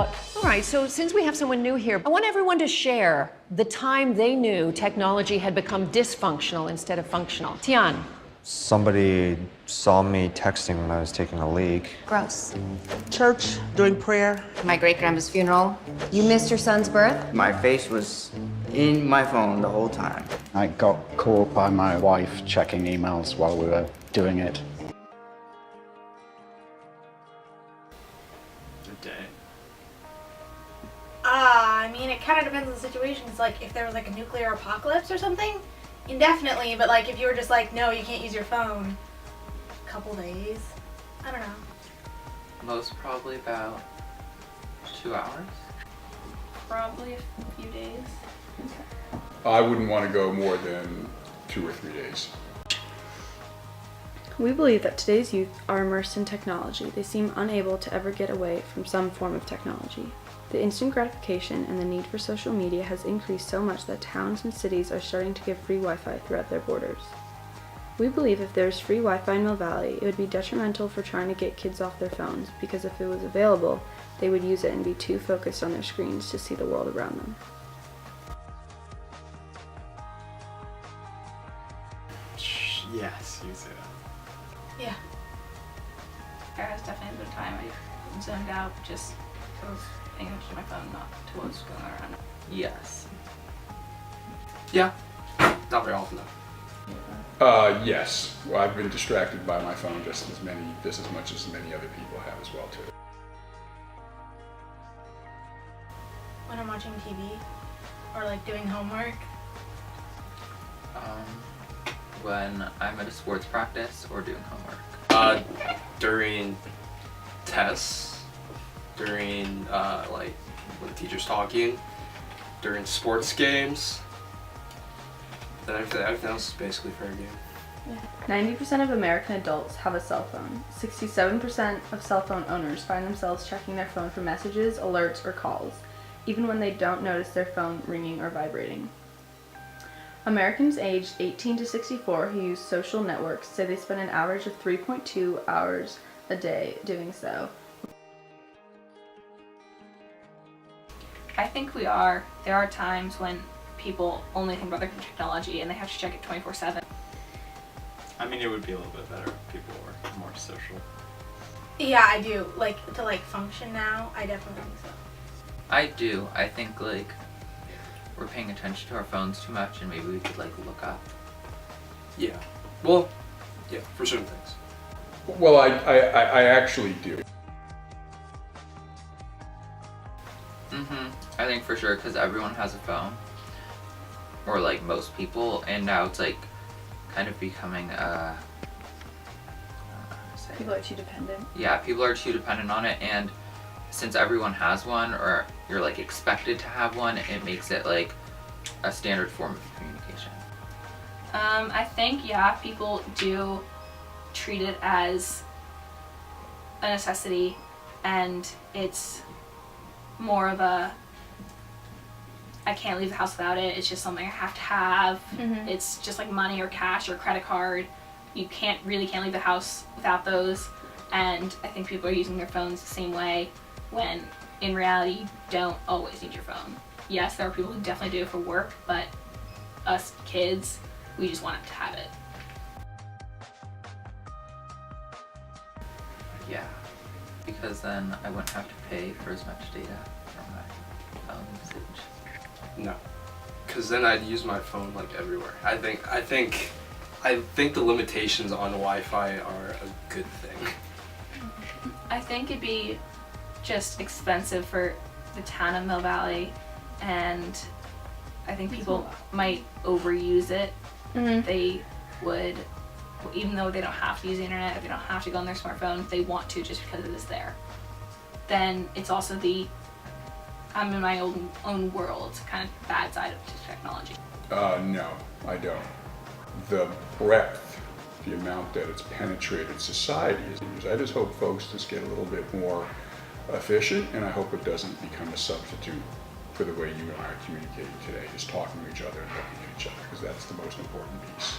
All right, so since we have someone new here, I want everyone to share the time they knew technology had become dysfunctional instead of functional. Tian. Somebody saw me texting when I was taking a leak. Gross. Church, doing prayer. My great-grandma's funeral. You missed your son's birth? My face was in my phone the whole time. I got caught by my wife checking emails while we were doing it. A day. I mean, it kind of depends on the situation. It's like if there was like a nuclear apocalypse or something, indefinitely. But like if you were just like, no, you can't use your phone, a couple days. I don't know. Most probably about 2 hours. Probably a few days. I wouldn't want to go more than 2 or 3 days. We believe that today's youth are immersed in technology. They seem unable to ever get away from some form of technology. The instant gratification and the need for social media has increased so much that towns and cities are starting to give free Wi-Fi throughout their borders. We believe if there's free Wi-Fi in Mill Valley, it would be detrimental for trying to get kids off their phones, because if it was available, they would use it and be too focused on their screens to see the world around them. Yes, you say that. Yeah. There has definitely been a time I zoned out just because I was paying attention to my phone, not to what was going around. Yes. Yeah, not very often though. Yes. Well, I've been distracted by my phone just as much as many other people have as well too. When I'm watching TV or like doing homework. When I'm at a sports practice or doing homework. During tests, during like when the teacher's talking, during sports games. Then everything else is basically fair game. 90% of American adults have a cell phone. 67% of cell phone owners find themselves checking their phone for messages, alerts, or calls, even when they don't notice their phone ringing or vibrating. Americans aged 18 to 64 who use social networks say they spend an average of 3.2 hours a day doing so. I think we are. There are times when people only think about their technology and they have to check it 24/7. I mean, it would be a little bit better if people were more social. Yeah, I do. Like to like function now, I definitely think so. I do. I think like we're paying attention to our phones too much and maybe we could like look up. Yeah. Well, yeah, for certain things. Well, I actually do. I think for sure, because everyone has a phone, or like most people, and now it's like kind of becoming People are too dependent. Yeah, people are too dependent on it, and since everyone has one, or you're like expected to have one, it makes it like a standard form of communication. I think, yeah, people do treat it as a necessity, and it's more of a I can't leave the house without it. It's just something I have to have. It's just like money or cash or credit card. You can't leave the house without those. And I think people are using their phones the same way when in reality you don't always need your phone. Yes, there are people who definitely do it for work, but us kids, we just want to have it. Yeah, because then I wouldn't have to pay for as much data from my phone usage. No, because then I'd use my phone like everywhere. I think the limitations on Wi-Fi are a good thing. I think it'd be just expensive for the town of Mill Valley, and I think people might overuse it. They would, even though they don't have to use the internet, or they don't have to go on their smartphone, they want to just because it is there. Then it's also the I'm in my own world kind of bad side of technology. No, I don't. The breadth, the amount that it's penetrated society is. I just hope folks just get a little bit more efficient, and I hope it doesn't become a substitute for the way you and I are communicating today, just talking to each other and looking at each other, because that's the most important piece.